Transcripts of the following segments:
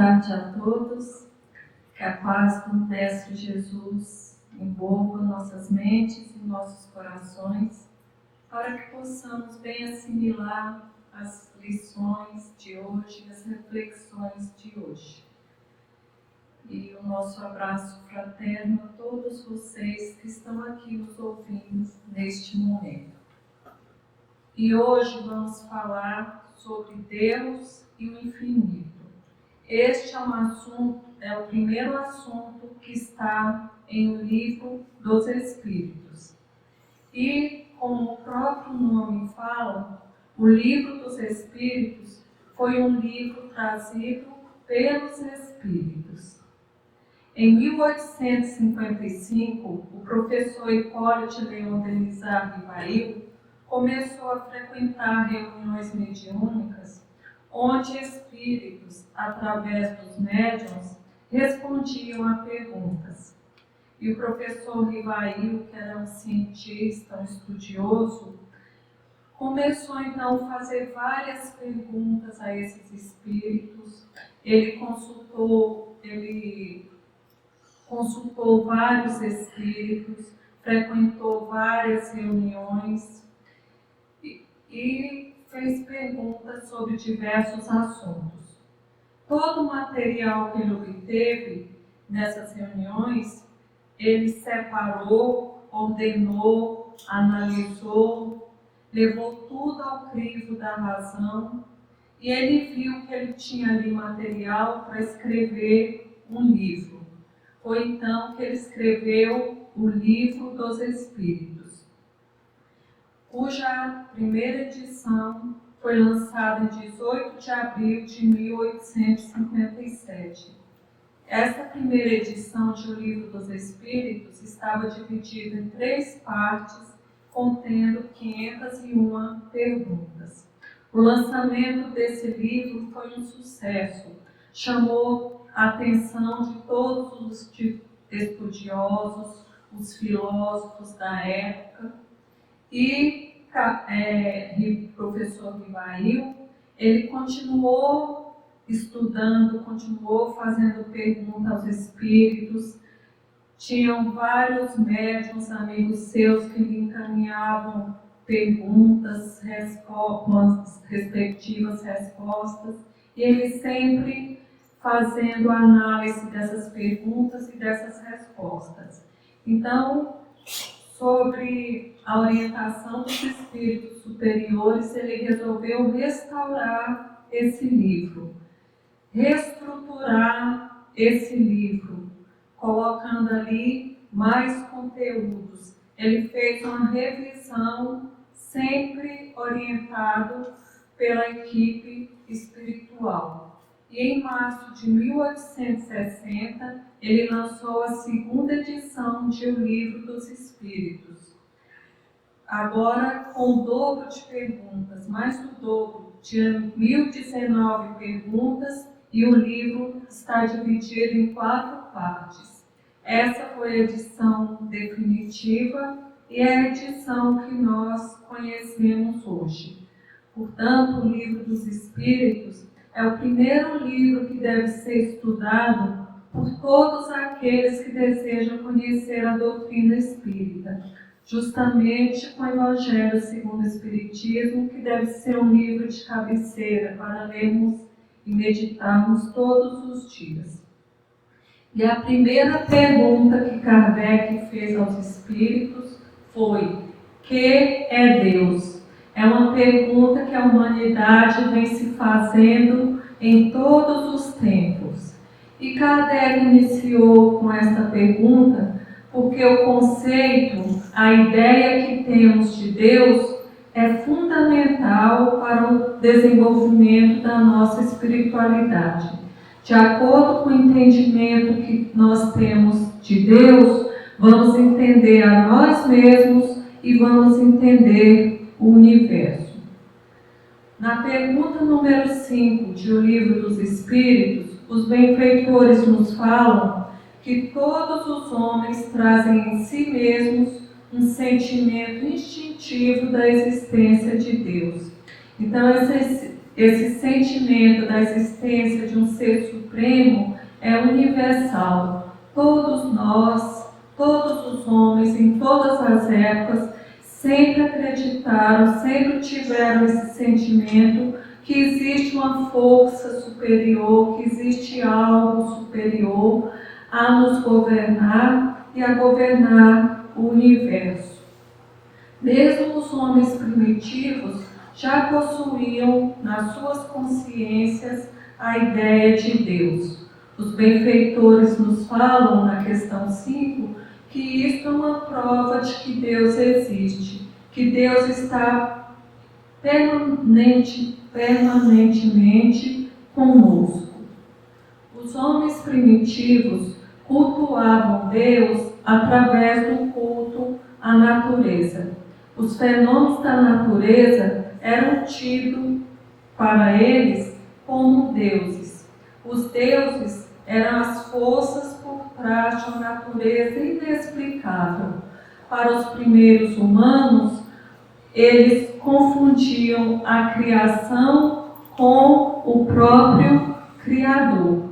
tarde a todos. Que a paz do Mestre Jesus envolva nossas mentes e nossos corações, para que possamos bem assimilar as lições de hoje, as reflexões de hoje. E o nosso abraço fraterno a todos vocês que estão aqui nos ouvindo neste momento. E hoje vamos falar sobre Deus e o infinito. Este é o primeiro assunto que está em O Livro dos Espíritos. E, como o próprio nome fala, o Livro dos Espíritos foi um livro trazido pelos Espíritos. Em 1855, o professor Hipólito Leon Denisard Rivail começou a frequentar reuniões mediúnicas, onde espíritos, através dos médiuns, respondiam a perguntas. E o professor Rivail, que era um cientista, um estudioso, começou então a fazer várias perguntas a esses espíritos. Ele consultou vários espíritos, frequentou várias reuniões e fez perguntas sobre diversos assuntos. Todo o material que ele obteve nessas reuniões, ele separou, ordenou, analisou, levou tudo ao crivo da razão e ele viu que ele tinha ali material para escrever um livro. Foi então que ele escreveu o Livro dos Espíritos, cuja primeira edição foi lançada em 18 de abril de 1857. Essa primeira edição de O Livro dos Espíritos estava dividida em 3 partes, contendo 501 perguntas. O lançamento desse livro foi um sucesso, chamou a atenção de todos os estudiosos, os filósofos da época, e o professor Rivail, ele continuou estudando, continuou fazendo perguntas aos espíritos. Tinham vários médiuns, amigos seus, que lhe encaminhavam perguntas, respectivas respostas, e ele sempre fazendo análise dessas perguntas e dessas respostas. Então, sobre a orientação dos espíritos superiores, ele resolveu restaurar esse livro, reestruturar esse livro, colocando ali mais conteúdos. Ele fez uma revisão sempre orientado pela equipe espiritual. E em março de 1860, ele lançou a 2ª edição de O Livro dos Espíritos. Agora com o dobro de perguntas, mais do dobro, tinha 1019 perguntas, e o livro está dividido em 4 partes. Essa foi a edição definitiva e é a edição que nós conhecemos hoje. Portanto, o Livro dos Espíritos é o primeiro livro que deve ser estudado por todos aqueles que desejam conhecer a doutrina espírita, justamente com o Evangelho segundo o Espiritismo, que deve ser um livro de cabeceira para lermos e meditarmos todos os dias. E a primeira pergunta que Kardec fez aos espíritos foi: que é Deus? É uma pergunta que a humanidade vem se fazendo em todos os tempos. E Kardec iniciou com esta pergunta porque o conceito, a ideia que temos de Deus é fundamental para o desenvolvimento da nossa espiritualidade. De acordo com o entendimento que nós temos de Deus, vamos entender a nós mesmos e vamos entender o universo. Na pergunta número 5 de O Livro dos Espíritos, os benfeitores nos falam que todos os homens trazem em si mesmos um sentimento instintivo da existência de Deus. Então, esse sentimento da existência de um ser supremo é universal. Todos nós, todos os homens, em todas as épocas, sempre acreditaram, sempre tiveram esse sentimento que existe uma força superior, que existe algo superior a nos governar e a governar o universo. Mesmo os homens primitivos já possuíam nas suas consciências a ideia de Deus. Os benfeitores nos falam, na questão 5, que isto é uma prova de que Deus existe, que Deus está permanentemente conosco. Os homens primitivos cultuavam Deus através do culto à natureza. Os fenômenos da natureza eram tidos para eles como deuses. Os deuses eram as forças por trás de uma natureza inexplicável. Para os primeiros humanos, eles confundiam a criação com o próprio Criador.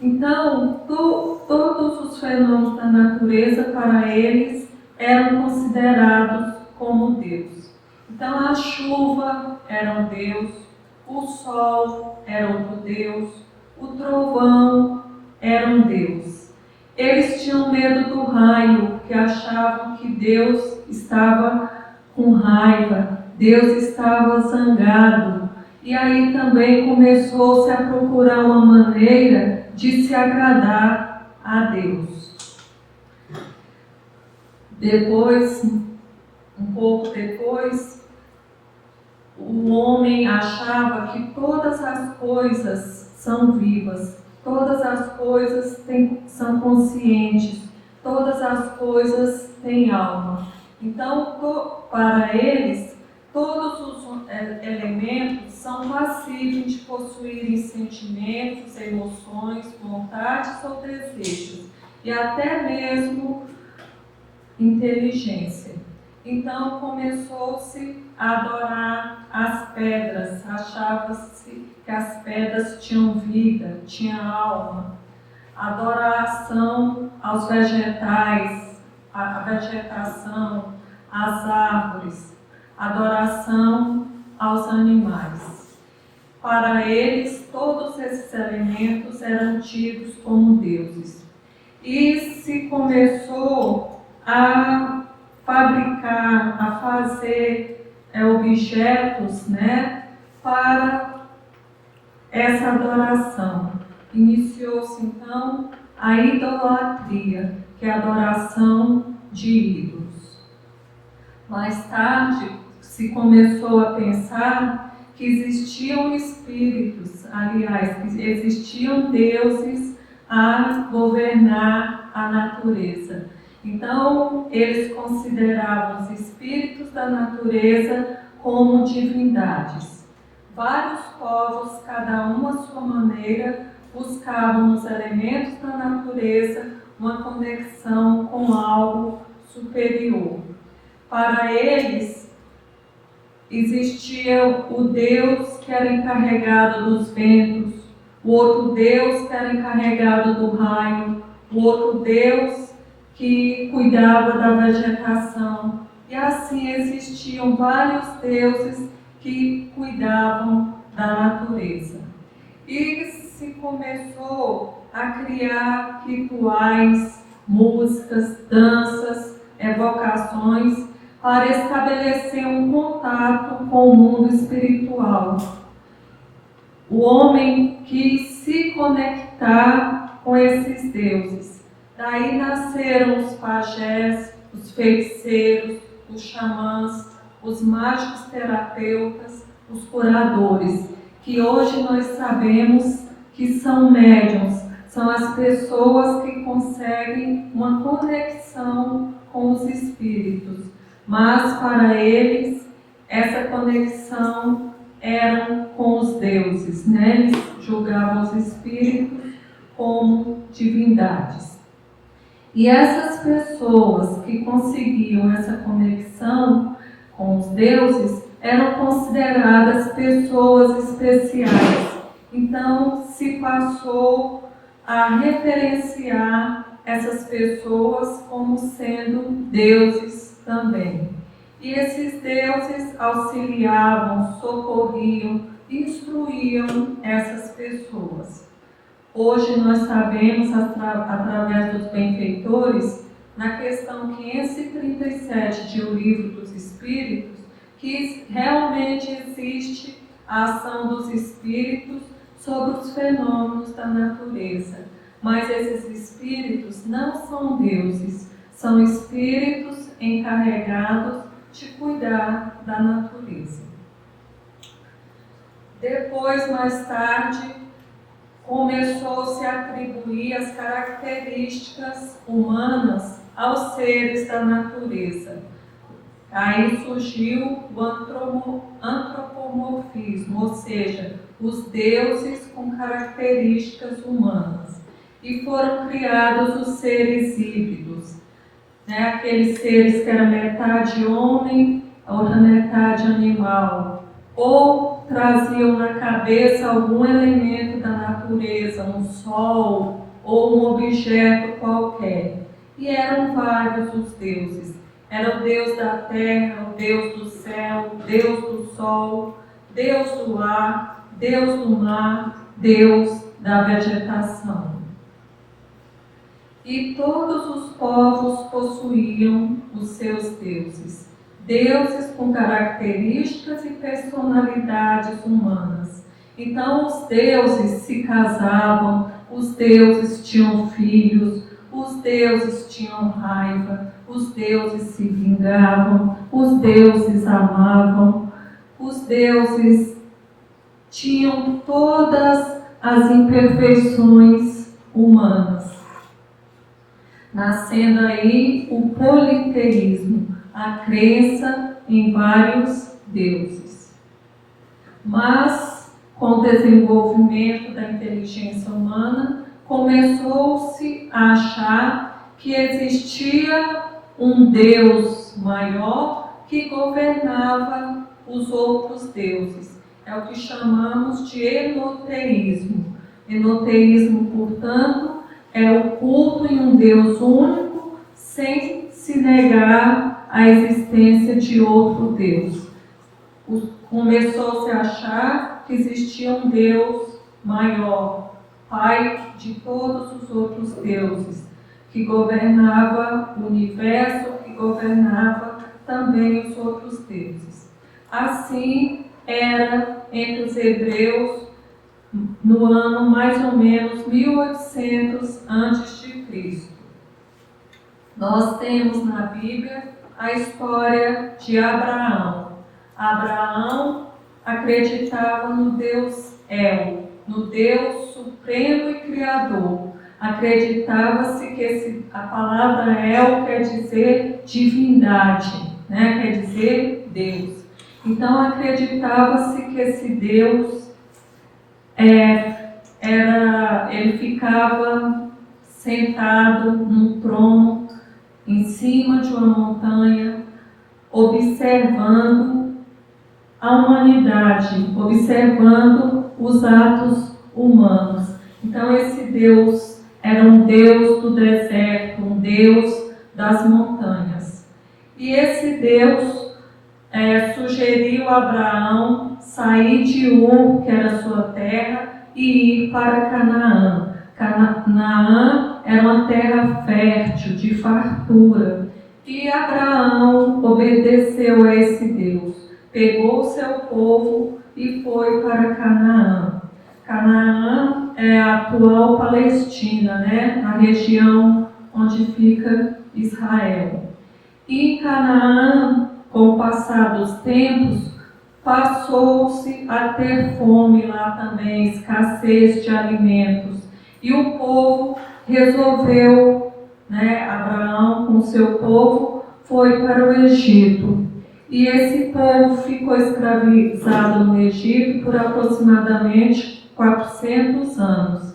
Então, todos os fenômenos da natureza para eles eram considerados como Deus. Então, a chuva era um Deus, o sol era outro Deus, o trovão era um Deus. Eles tinham medo do raio, porque achavam que Deus estava com raiva, Deus estava zangado. E aí também começou-se a procurar uma maneira de se agradar a Deus. Depois, um pouco depois, o homem achava que todas as coisas são vivas, todas as coisas são conscientes, todas as coisas têm alma. Então, para eles, todos os elementos são passíveis de possuírem sentimentos, emoções, vontades ou desejos, e até mesmo inteligência. Então começou-se a adorar as pedras, achava-se que as pedras tinham vida, tinham alma. Adoração aos vegetais, a vegetação, às árvores, adoração aos animais. Para eles, todos esses elementos eram tidos como deuses. E se começou a fabricar, a fazer objetos, para essa adoração. Iniciou-se então a idolatria, que é a adoração de ídolos. Mais tarde se começou a pensar que existiam espíritos, aliás, que existiam deuses a governar a natureza. Então, eles consideravam os espíritos da natureza como divindades. Vários povos, cada um à sua maneira, buscavam nos elementos da natureza uma conexão com algo superior. Para eles, existia o Deus que era encarregado dos ventos, o outro Deus que era encarregado do raio, o outro Deus que cuidava da vegetação. E assim existiam vários deuses que cuidavam da natureza. E se começou a criar rituais, músicas, danças, evocações, para estabelecer um contato com o mundo espiritual. O homem quis se conectar com esses deuses. Daí nasceram os pajés, os feiticeiros, os xamãs, os mágicos terapeutas, os curadores, que hoje nós sabemos que são médiuns, são as pessoas que conseguem uma conexão com os espíritos. Mas para eles, essa conexão era com os deuses, Eles julgavam os espíritos como divindades. E essas pessoas que conseguiam essa conexão com os deuses eram consideradas pessoas especiais. Então, se passou a referenciar essas pessoas como sendo deuses também. E esses deuses auxiliavam, socorriam, instruíam essas pessoas. Hoje nós sabemos, através dos benfeitores, na questão 537 de O Livro dos Espíritos, que realmente existe a ação dos espíritos sobre os fenômenos da natureza. Mas esses espíritos não são deuses, são espíritos encarregados de cuidar da natureza. Depois, mais tarde, começou-se a atribuir as características humanas aos seres da natureza. Aí surgiu o antropomorfismo, ou seja, os deuses com características humanas. E foram criados os seres híbridos, né? Aqueles seres que eram metade homem, a outra metade animal, ou traziam na cabeça algum elemento da natureza, um sol ou um objeto qualquer. E eram vários os deuses. Era o Deus da terra, o Deus do céu, Deus do sol, Deus do ar, Deus do mar, Deus da vegetação. E todos os povos possuíam os seus deuses. Deuses com características e personalidades humanas. Então os deuses se casavam, os deuses tinham filhos, os deuses tinham raiva, os deuses se vingavam, os deuses amavam, os deuses tinham todas as imperfeições humanas. Nascendo aí o politeísmo, a crença em vários deuses. Mas, com o desenvolvimento da inteligência humana, começou-se a achar que existia um Deus maior que governava os outros deuses. É o que chamamos de enoteísmo. Enoteísmo, portanto, é o culto em um Deus único, sem se negar a existência de outro Deus. Começou-se a achar que existia um Deus maior, Pai de todos os outros deuses, que governava o universo, que governava também os outros deuses. Assim era entre os hebreus no ano mais ou menos 1800 a.C. Nós temos na Bíblia a história de Abraão. Abraão acreditava no Deus El, no Deus Supremo e Criador. Acreditava-se que a palavra El quer dizer divindade, né? Quer dizer Deus. Então acreditava-se que esse Deus ele ficava sentado num trono em cima de uma montanha, observando a humanidade, observando os atos humanos. Então esse Deus era um Deus do deserto, um Deus das montanhas. E esse Deus sugeriu a Abraão sair de Ur, que era a sua terra, e ir para Canaã. Canaã era uma terra fértil, de fartura. E Abraão obedeceu a esse Deus, pegou o seu povo e foi para Canaã. Canaã é a atual Palestina, né? A região onde fica Israel. E Canaã, com o passar dos tempos, passou-se a ter fome lá também, escassez de alimentos. E o povo resolveu, Abraão com seu povo foi para o Egito. E esse povo ficou escravizado no Egito por aproximadamente 400 anos.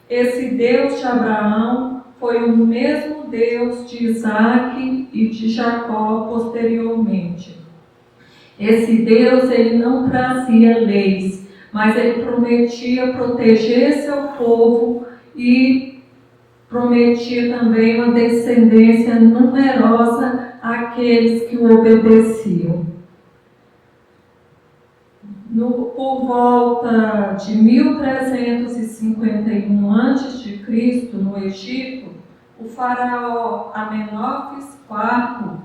Esse Deus de Abraão foi o mesmo Deus de Isaac e de Jacó posteriormente. Esse Deus, ele não trazia leis, mas ele prometia proteger seu povo e prometia também uma descendência numerosa àqueles que o obedeciam. Por volta de 1351 a.C., no Egito, o faraó Amenófis IV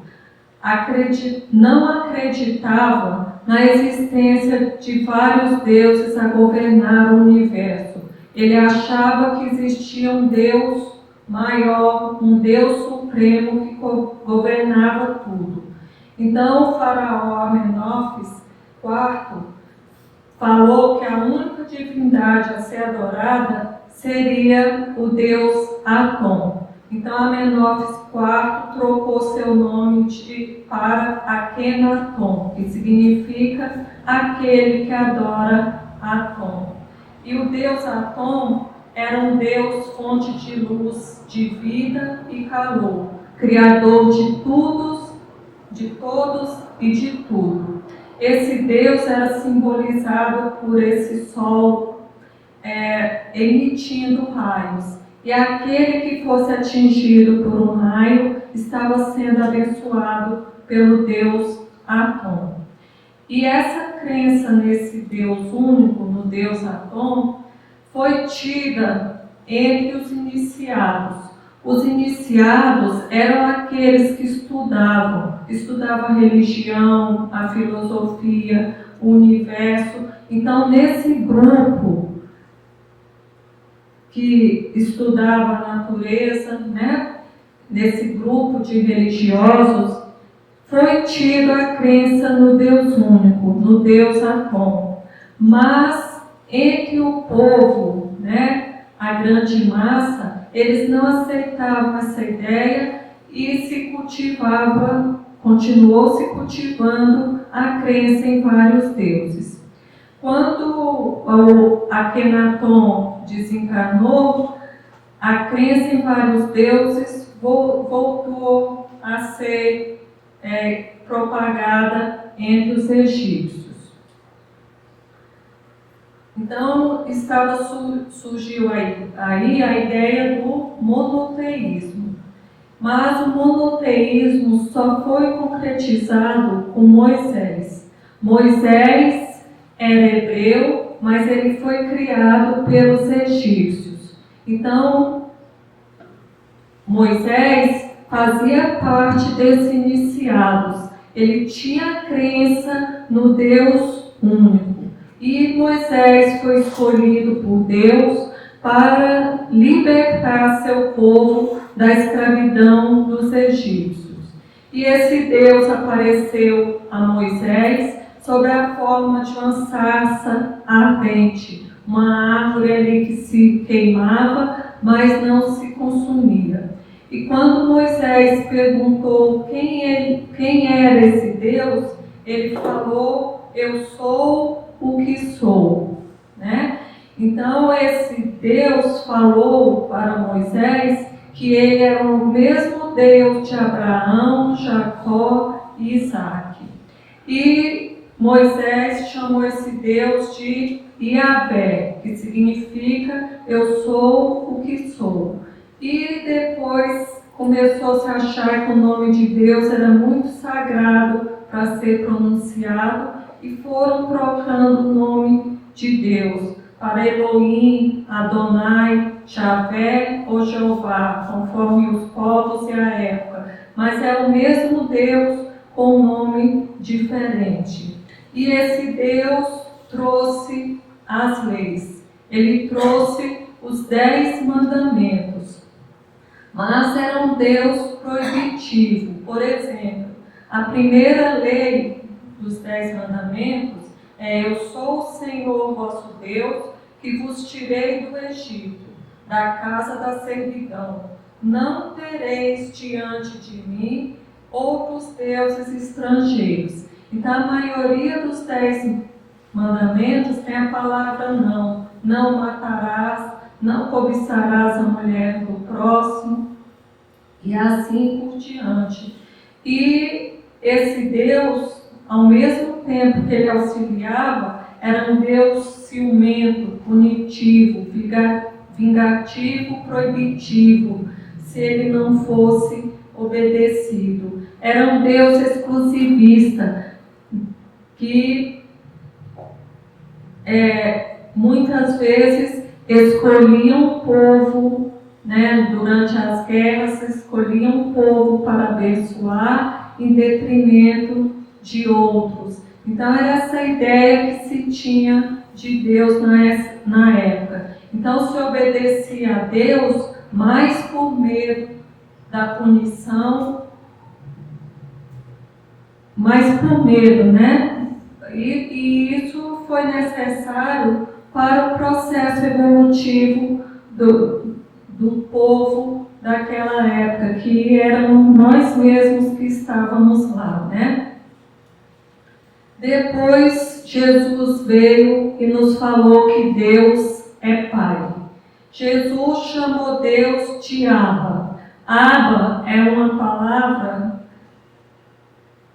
não acreditava na existência de vários deuses a governar o universo. Ele achava que existia um Deus maior, um Deus supremo que governava tudo. Então o faraó Amenófis IV falou que a única divindade a ser adorada seria o deus Atom. Então Amenófis IV trocou seu nome para Akhenaton, que significa aquele que adora Atom. E o deus Atom era um deus fonte de luz, de vida e calor, criador de todos e de tudo. Esse Deus era simbolizado por esse sol emitindo raios. E aquele que fosse atingido por um raio estava sendo abençoado pelo Deus Atom. E essa crença nesse Deus único, no Deus Atom, foi tida entre os iniciados. Os iniciados eram aqueles que estudavam a religião, a filosofia, o universo. Então, nesse grupo que estudava a natureza, nesse grupo de religiosos, foi tido a crença no Deus único, no Deus Atom. Mas, entre o povo, a grande massa, eles não aceitavam essa ideia e continuou se cultivando a crença em vários deuses. Quando o Akhenaton desencarnou, a crença em vários deuses voltou a ser propagada entre os egípcios. Então, surgiu aí a ideia do monoteísmo. Mas o monoteísmo só foi concretizado com Moisés. Moisés era hebreu, mas ele foi criado pelos egípcios. Então, Moisés fazia parte desses iniciados. Ele tinha crença no Deus único. E Moisés foi escolhido por Deus para libertar seu povo da escravidão dos egípcios. E esse Deus apareceu a Moisés sob a forma de uma sarça ardente, uma árvore ali que se queimava, mas não se consumia. E quando Moisés perguntou quem era esse Deus, ele falou: eu sou o que sou, Então esse Deus falou para Moisés que ele era o mesmo Deus de Abraão, Jacó e Isaac. E Moisés chamou esse Deus de Yahvé, que significa eu sou o que sou. E depois começou-se a achar que o nome de Deus era muito sagrado para ser pronunciado, e foram trocando o nome de Deus para Elohim, Adonai, Javé ou Jeová, conforme os povos e a época. Mas é o mesmo Deus com um nome diferente. E esse Deus trouxe as leis. Ele trouxe os 10 mandamentos. Mas era um Deus proibitivo. Por exemplo, a primeira lei dos 10 mandamentos eu sou o Senhor vosso Deus, que vos tirei do Egito, da casa da servidão. Não tereis diante de mim outros deuses estrangeiros. Então a maioria dos 10 mandamentos tem a palavra não. Não matarás, não cobiçarás a mulher do próximo, e assim por diante. E esse Deus, ao mesmo tempo que ele auxiliava, era um Deus ciumento, punitivo, vingativo, proibitivo, se ele não fosse obedecido. Era um Deus exclusivista, que muitas vezes escolhia um povo, durante as guerras, escolhia um povo para abençoar em detrimento de outros. Então era essa ideia que se tinha de Deus na época. Então se obedecia a Deus mais por medo da punição, mais por medo, E isso foi necessário para o processo evolutivo do povo daquela época, que eram nós mesmos que estávamos lá, Depois Jesus veio e nos falou que Deus é Pai. Jesus chamou Deus de Abba. Abba é uma palavra,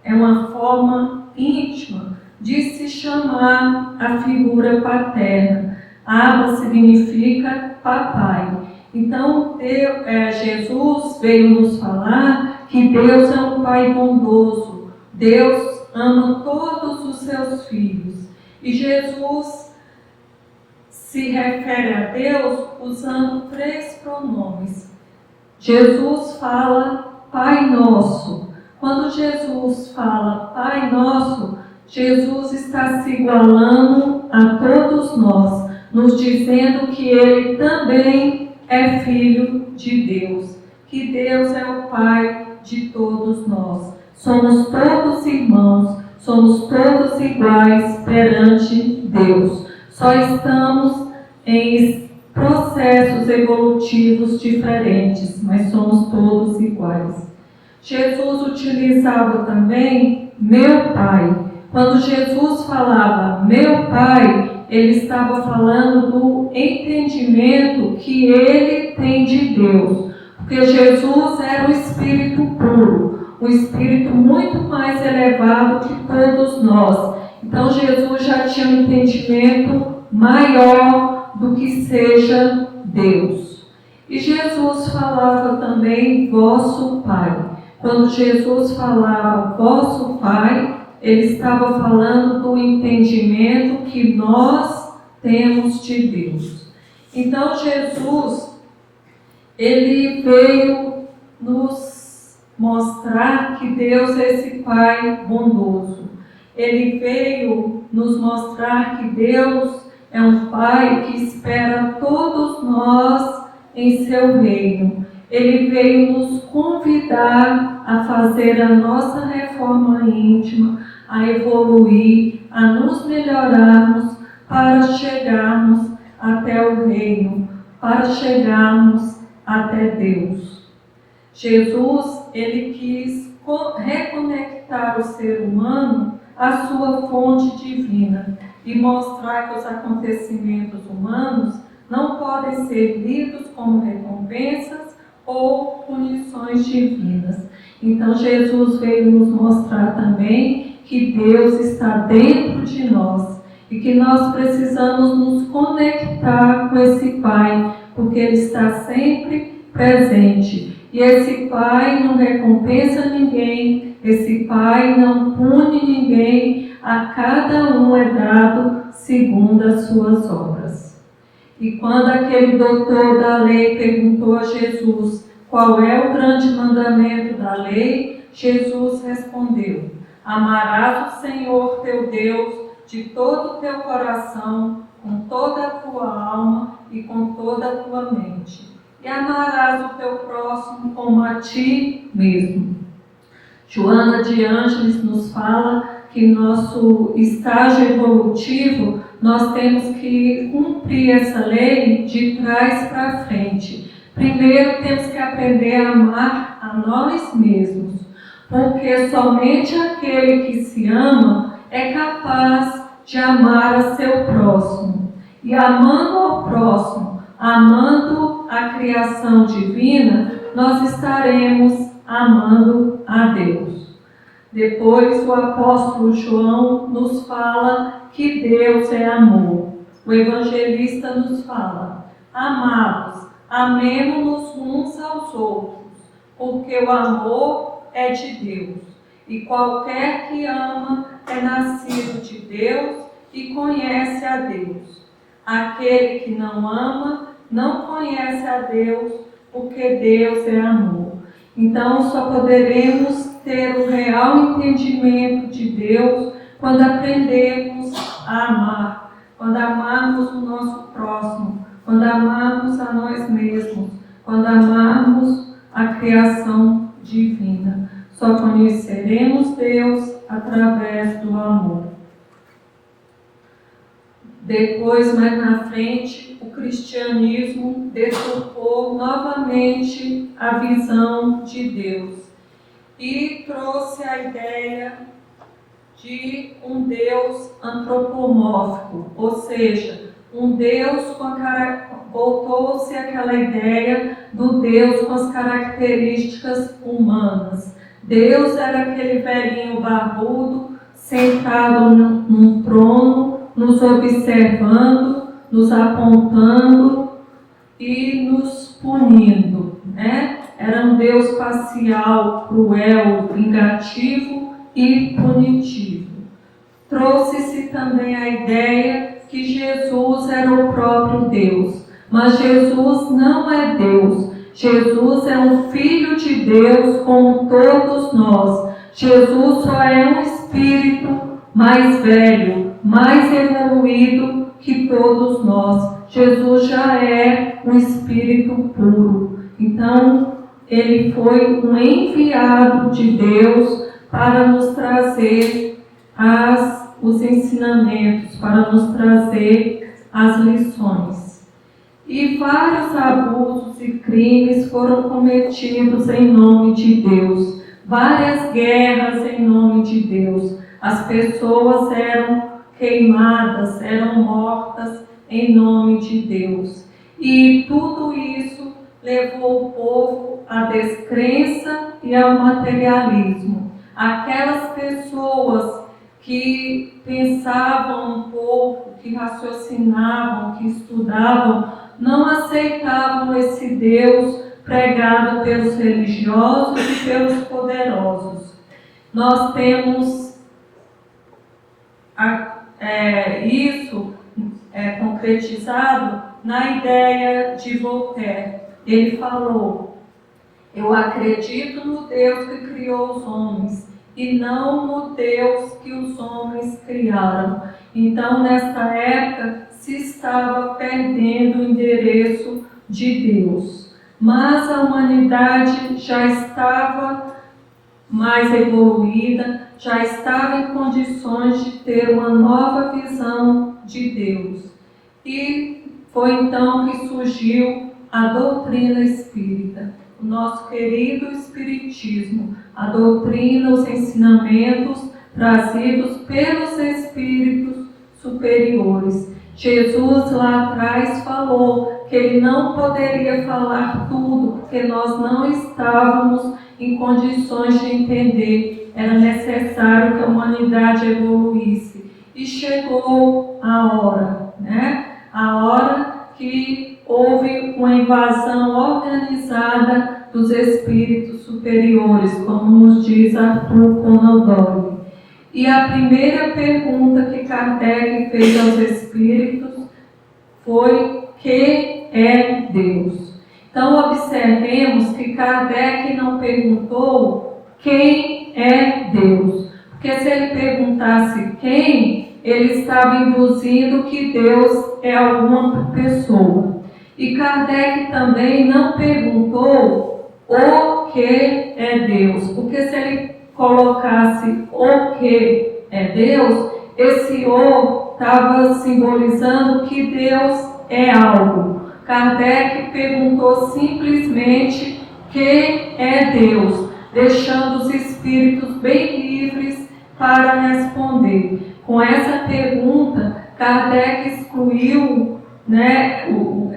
é uma forma íntima de se chamar a figura paterna. Abba significa papai. Então, Jesus veio nos falar que Deus é um Pai bondoso. Deus ama todos os seus filhos. E Jesus se refere a Deus usando 3 pronomes. Jesus fala Pai Nosso. Quando Jesus fala Pai Nosso, Jesus está se igualando a todos nós, nos dizendo que Ele também é Filho de Deus, que Deus é o Pai de todos nós. Somos todos irmãos, somos todos iguais perante Deus. Só estamos em processos evolutivos diferentes, mas somos todos iguais. Jesus utilizava também meu Pai. Quando Jesus falava meu Pai, ele estava falando do entendimento que ele tem de Deus. Porque Jesus era o Espírito puro, um Espírito muito mais elevado que todos nós. Então Jesus já tinha um entendimento maior do que seja Deus. E Jesus falava também vosso Pai. Quando Jesus falava vosso Pai, ele estava falando do entendimento que nós temos de Deus. Então Jesus, ele veio nos mostrar que Deus é esse Pai bondoso. Ele veio nos mostrar que Deus é um Pai que espera todos nós em seu reino. Ele veio nos convidar a fazer a nossa reforma íntima, a evoluir, a nos melhorarmos para chegarmos até o reino, para chegarmos até Deus. Jesus, ele quis reconectar o ser humano à sua fonte divina e mostrar que os acontecimentos humanos não podem ser lidos como recompensas ou punições divinas. Então Jesus veio nos mostrar também que Deus está dentro de nós e que nós precisamos nos conectar com esse Pai, porque Ele está sempre presente. E esse Pai não recompensa ninguém, esse Pai não pune ninguém, a cada um é dado segundo as suas obras. E quando aquele doutor da lei perguntou a Jesus qual é o grande mandamento da lei, Jesus respondeu: amarás o Senhor teu Deus de todo o teu coração, com toda a tua alma e com toda a tua mente. E amarás o teu próximo como a ti mesmo. Joana de Ângeles nos fala que nosso estágio evolutivo, nós temos que cumprir essa lei de trás para frente. Primeiro temos que aprender a amar a nós mesmos, porque somente aquele que se ama é capaz de amar a seu próximo. E amando ao próximo, amando a criação divina, nós estaremos amando a Deus. Depois o apóstolo João nos fala que Deus é amor. O evangelista nos fala: amados, amemo-nos uns aos outros, porque o amor é de Deus. E qualquer que ama é nascido de Deus e conhece a Deus. Aquele que não ama não conhece a Deus, porque Deus é amor. Então só poderemos ter o real entendimento de Deus quando aprendemos a amar, quando amarmos o nosso próximo, quando amarmos a nós mesmos, quando amarmos a criação divina. Só conheceremos Deus através do amor. Depois, mais na frente, o cristianismo deturpou novamente a visão de Deus e trouxe a ideia de um Deus antropomórfico, ou seja, um Deus voltou-se àquela ideia do Deus com as características humanas. Deus era aquele velhinho barbudo, sentado num trono, nos observando, nos apontando e nos punindo, né? Era um Deus parcial, cruel, vingativo e punitivo. Trouxe-se também a ideia que Jesus era o próprio Deus, mas Jesus não é Deus. Jesus é um Filho de Deus como todos nós. Jesus só é um Espírito mais velho, mais evoluído que todos nós. Jesus já é um Espírito puro. Então, ele foi um enviado de Deus para nos trazer os ensinamentos, para nos trazer as lições. E vários abusos e crimes foram cometidos em nome de Deus. Várias guerras em nome de Deus. As pessoas eram queimadas, eram mortas em nome de Deus. E tudo isso levou o povo à descrença e ao materialismo. Aquelas pessoas que pensavam um pouco, que raciocinavam, que estudavam, não aceitavam esse Deus pregado pelos religiosos e pelos poderosos. Nós temos isso concretizado na ideia de Voltaire. Ele falou: eu acredito no Deus que criou os homens e não no Deus que os homens criaram. Então, nessa época, se estava perdendo o endereço de Deus. Mas a humanidade já estava mais evoluída, já estava em condições de ter uma nova visão de Deus. E foi então que surgiu a doutrina espírita, o nosso querido Espiritismo, a doutrina, os ensinamentos trazidos pelos Espíritos superiores. Jesus lá atrás falou que ele não poderia falar tudo, porque nós não estávamos em condições de entender. Era necessário que a humanidade evoluísse. E chegou a hora, né? A hora que houve uma invasão organizada dos espíritos superiores, como nos diz Arthur Conan Doyle. E a primeira pergunta que Kardec fez aos espíritos foi: que é Deus? Então observemos que Kardec não perguntou quem é Deus, porque se ele perguntasse quem, ele estava induzindo que Deus é alguma pessoa. E Kardec também não perguntou o que é Deus, porque se ele colocasse o que é Deus, esse o estava simbolizando que Deus é algo. Kardec perguntou simplesmente que é Deus, deixando os espíritos bem livres para responder. Com essa pergunta, Kardec excluiu,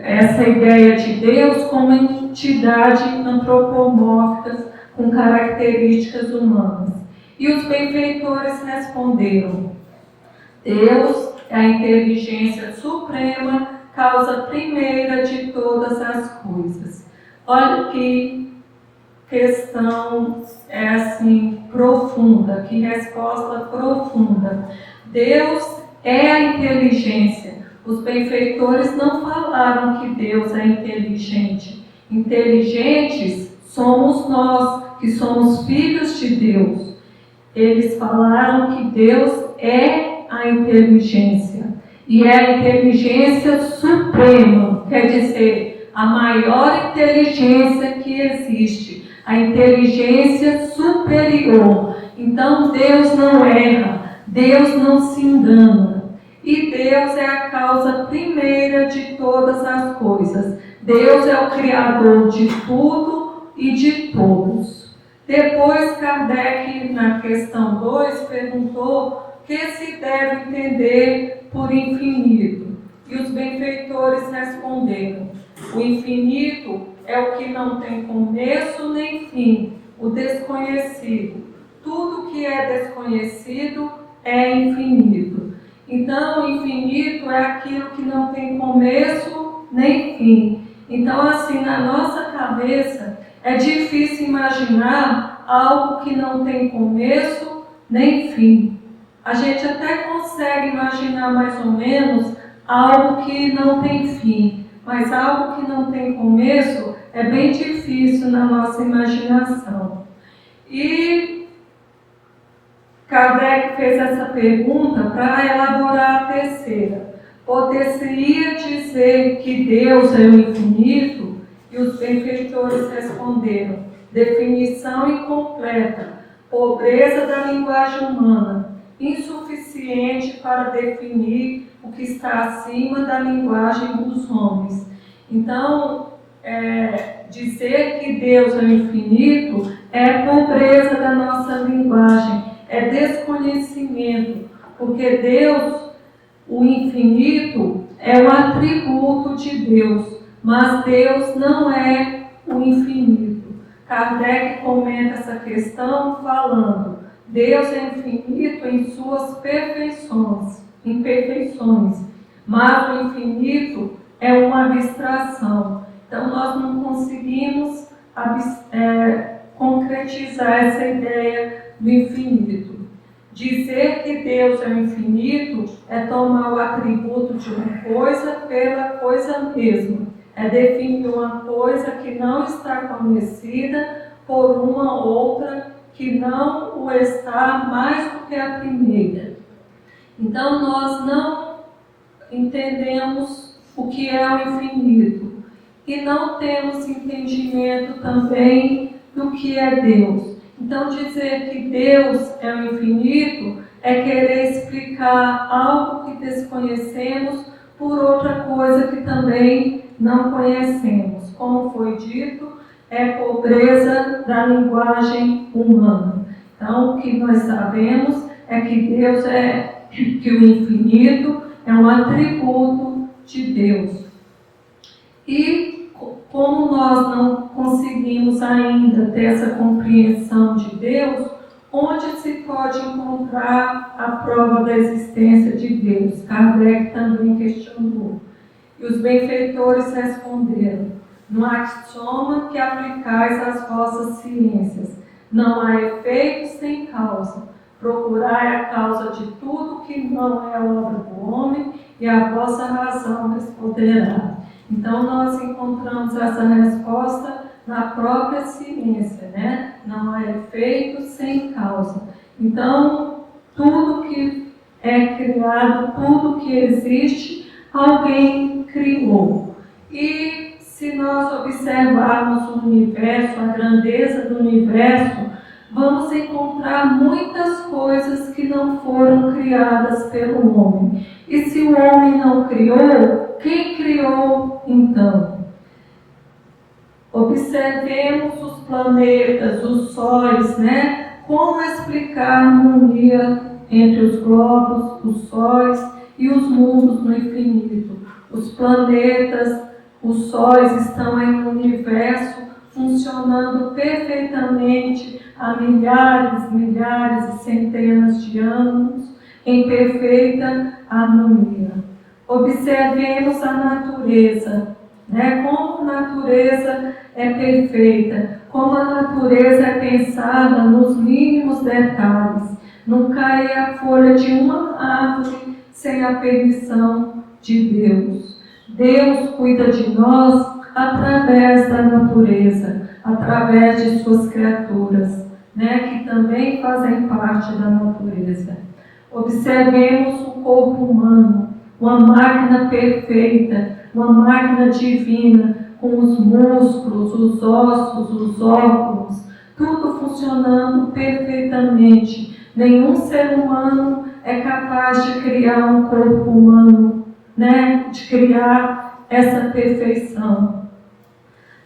essa ideia de Deus como entidade antropomórfica com características humanas. E os benfeitores responderam: Deus é a inteligência suprema, causa primeira de todas as coisas. Olha que questão profunda, que resposta profunda. Deus é a inteligência. Os benfeitores não falaram que Deus é inteligente. Inteligentes somos nós, que somos filhos de Deus. Eles falaram que Deus é a inteligência. E é a inteligência suprema, quer dizer, a maior inteligência que existe. A inteligência superior. Então Deus não erra, Deus não se engana. E Deus é a causa primeira de todas as coisas. Deus é o Criador de tudo e de todos. Depois Kardec, na questão 2, perguntou o que se deve entender por infinito. E os benfeitores responderam: o infinito é o que não tem começo nem fim, o desconhecido. Tudo que é desconhecido é infinito. Então, o infinito é aquilo que não tem começo nem fim. Então, assim, na nossa cabeça, é difícil imaginar algo que não tem começo nem fim. A gente até consegue imaginar mais ou menos algo que não tem fim, mas algo que não tem começo é bem difícil na nossa imaginação. E Kardec fez essa pergunta para elaborar a terceira. Poder-se-ia dizer que Deus é o infinito? E os benfeitores responderam: definição incompleta, pobreza da linguagem humana, insuficiente para definir o que está acima da linguagem dos homens. Então, dizer que Deus é o infinito é pobreza da nossa linguagem, é desconhecimento, porque Deus, o infinito, é um atributo de Deus, mas Deus não é o infinito. Kardec comenta essa questão falando: Deus é infinito em suas imperfeições, mas o infinito é uma abstração. Então nós não conseguimos concretizar essa ideia do infinito. Dizer que Deus é o infinito é tomar o atributo de uma coisa pela coisa mesma. É definir uma coisa que não está conhecida por uma outra que não o está mais do que a primeira. Então nós não entendemos o que é o infinito e não temos entendimento também do que é Deus. Então dizer que Deus é o infinito é querer explicar algo que desconhecemos por outra coisa que também não conhecemos. Como foi dito, é pobreza da linguagem humana. Então, o que nós sabemos é que Deus que o infinito é um atributo de Deus. E como nós não conseguimos ainda ter essa compreensão de Deus, onde se pode encontrar a prova da existência de Deus? Kardec também questionou. E os benfeitores responderam: no axioma que aplicais às vossas ciências, não há efeito sem causa. Procurai a causa de tudo que não é obra do homem, e a vossa razão responderá. Então nós encontramos essa resposta na própria ciência, né? Não há efeito sem causa. Então, tudo que é criado, tudo que existe, alguém criou. E se nós observarmos o universo, a grandeza do universo, vamos encontrar muitas coisas que não foram criadas pelo homem. E se o homem não criou, quem criou então? Observemos os planetas, os sóis, né? Como explicar a harmonia entre os globos, os sóis e os mundos no infinito? Os planetas, os sóis estão em um universo funcionando perfeitamente há milhares, milhares e centenas de anos, em perfeita harmonia. Observemos a natureza, como a natureza é perfeita, como a natureza é pensada nos mínimos detalhes. Não cai a folha de uma árvore sem a permissão de Deus. Deus cuida de nós através da natureza, através de suas criaturas, que também fazem parte da natureza. Observemos o corpo humano, uma máquina perfeita, uma máquina divina, com os músculos, os ossos, os órgãos, tudo funcionando perfeitamente. Nenhum ser humano é capaz de criar um corpo humano, de criar essa perfeição.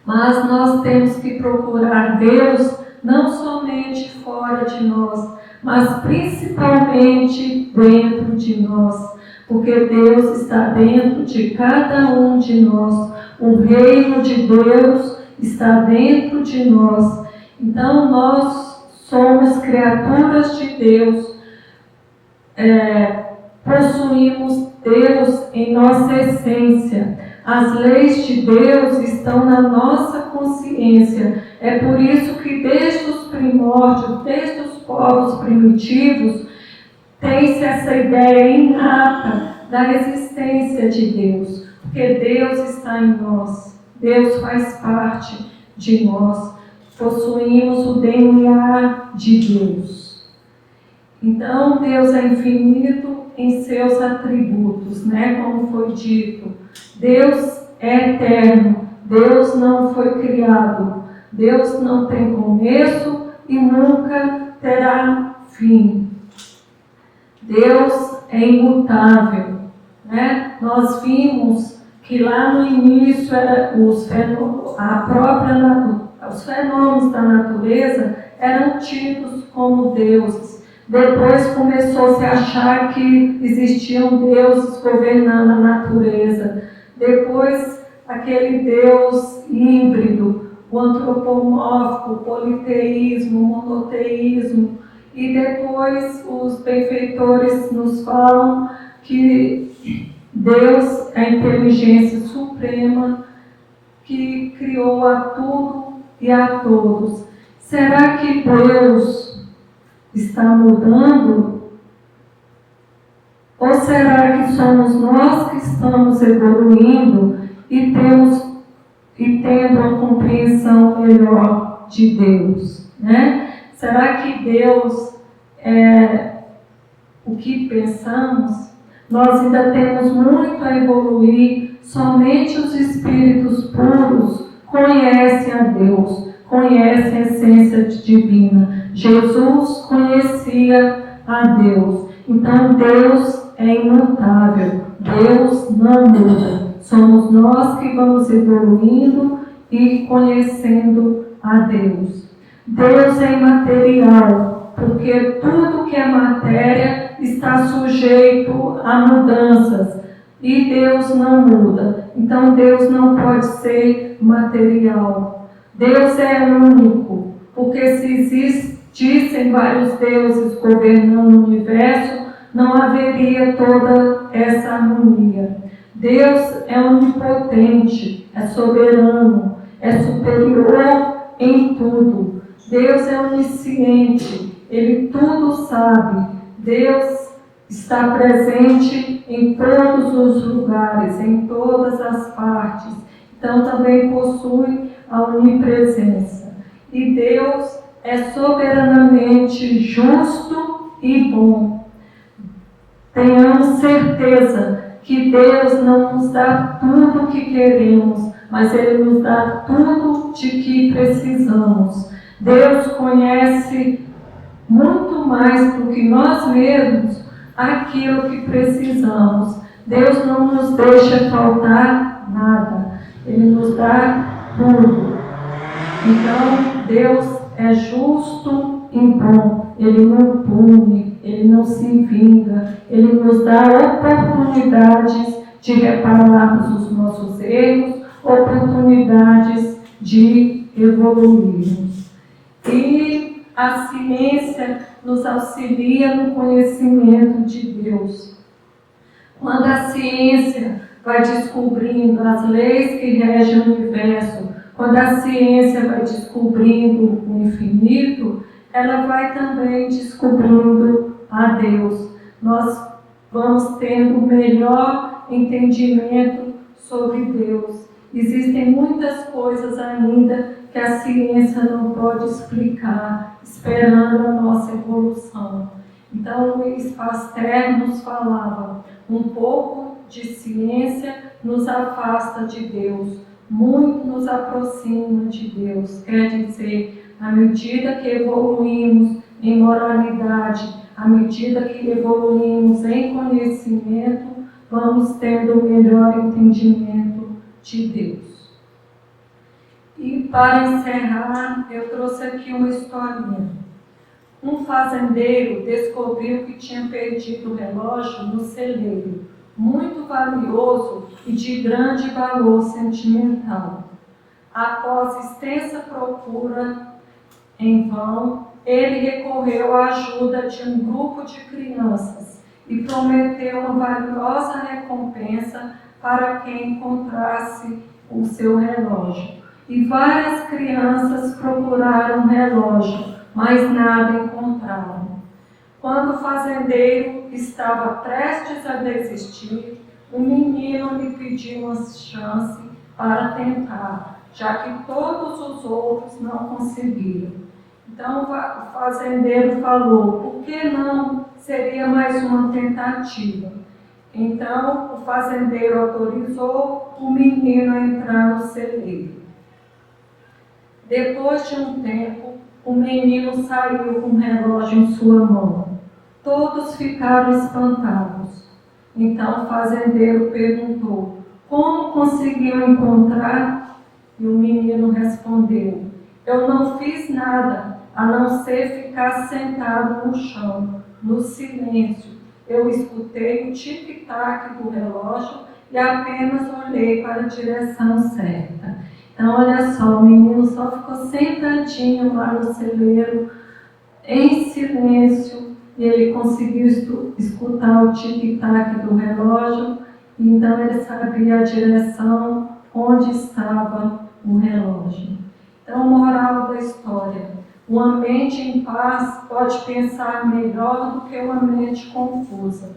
Mas nós temos que procurar Deus não somente fora de nós, mas principalmente dentro de nós, porque Deus está dentro de cada um de nós. O reino de Deus está dentro de nós. Então nós somos criaturas de Deus, possuímos Deus em nossa essência. As leis de Deus estão na nossa consciência. É por isso que desde os primórdios, desde os povos primitivos, tem-se essa ideia inata da existência de Deus. Porque Deus está em nós. Deus faz parte de nós. Possuímos o DNA de Deus. Então, Deus é infinito em seus atributos, como foi dito. Deus é eterno. Deus não foi criado. Deus não tem começo e nunca terá fim. Deus é imutável. Nós vimos que lá no início os fenômenos da natureza eram tidos como deuses. Depois começou-se a achar que existiam deuses governando a natureza. Depois, aquele Deus híbrido, o antropomórfico, o politeísmo, o monoteísmo. E depois os benfeitores nos falam que Deus é a inteligência suprema que criou a tudo e a todos. Será que Deus está mudando? Ou será que somos nós que estamos evoluindo e tendo uma compreensão melhor de Deus? Será que Deus é o que pensamos? Nós ainda temos muito a evoluir. Somente os espíritos puros conhecem a Deus, conhecem a essência divina. Jesus conhecia a Deus. Então Deus é imutável. Deus não muda. Somos nós que vamos evoluindo e conhecendo a Deus. Deus é imaterial, porque tudo que é matéria está sujeito a mudanças, e Deus não muda. Então Deus não pode ser material. Deus é único, porque se existissem vários deuses governando o universo, não haveria toda essa harmonia. Deus é onipotente, é soberano, é superior em tudo. Deus é onisciente, Ele tudo sabe. Deus está presente em todos os lugares, em todas as partes. Então também possui a onipresença. E Deus é soberanamente justo e bom. Tenhamos certeza que Deus não nos dá tudo o que queremos, mas Ele nos dá tudo de que precisamos. Deus conhece muito mais do que nós mesmos aquilo que precisamos. Deus não nos deixa faltar nada. Ele nos dá tudo. Então, Deus é justo e bom. Ele não pune, Ele não se vinga. Ele nos dá oportunidades de repararmos os nossos erros, oportunidades de evoluirmos. E a ciência nos auxilia no conhecimento de Deus. Quando a ciência vai descobrindo as leis que regem o universo, quando a ciência vai descobrindo o infinito, ela vai também descobrindo a Deus. Nós vamos tendo melhor entendimento sobre Deus. Existem muitas coisas ainda que a ciência não pode explicar, esperando a nossa evolução. Então, Luiz Pasteur nos falava: um pouco de ciência nos afasta de Deus, muito nos aproxima de Deus. Quer dizer, à medida que evoluímos em moralidade, à medida que evoluímos em conhecimento, vamos tendo melhor entendimento de Deus. E para encerrar, eu trouxe aqui uma historinha. Um fazendeiro descobriu que tinha perdido o relógio no celeiro, muito valioso e de grande valor sentimental. Após extensa procura em vão, ele recorreu à ajuda de um grupo de crianças e prometeu uma valiosa recompensa para quem encontrasse o seu relógio. E várias crianças procuraram o relógio, mas nada encontraram. Quando o fazendeiro estava prestes a desistir, o menino lhe pediu uma chance para tentar, já que todos os outros não conseguiram. Então o fazendeiro falou: por que não seria mais uma tentativa? Então o fazendeiro autorizou o menino a entrar no celeiro. Depois de um tempo, o menino saiu com um relógio em sua mão. Todos ficaram espantados. Então o fazendeiro perguntou: como conseguiu encontrar? E o menino respondeu: eu não fiz nada, a não ser ficar sentado no chão, no silêncio. Eu escutei o tic-tac do relógio e apenas olhei para a direção certa. Então, olha só, o menino só ficou sentadinho lá no celeiro, em silêncio, e ele conseguiu escutar o tic-tac do relógio, e então ele sabia a direção onde estava o relógio. Então, moral da história: uma mente em paz pode pensar melhor do que uma mente confusa.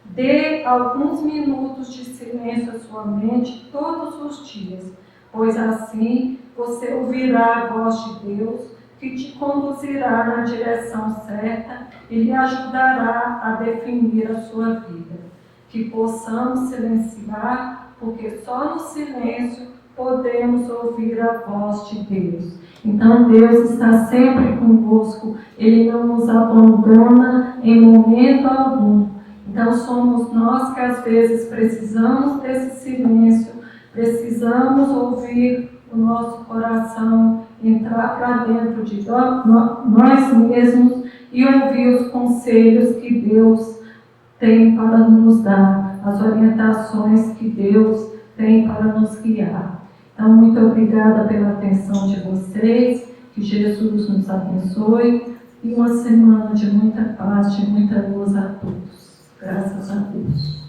Dê alguns minutos de silêncio à sua mente todos os dias, pois assim você ouvirá a voz de Deus, que te conduzirá na direção certa e lhe ajudará a definir a sua vida. Que possamos silenciar, porque só no silêncio podemos ouvir a voz de Deus. Então Deus está sempre conosco, Ele não nos abandona em momento algum. Então somos nós que às vezes precisamos desse silêncio, precisamos ouvir o nosso coração, entrar para dentro de nós mesmos e ouvir os conselhos que Deus tem para nos dar, as orientações que Deus tem para nos guiar. Então, muito obrigada pela atenção de vocês, que Jesus nos abençoe e uma semana de muita paz, de muita luz a todos. Graças a Deus.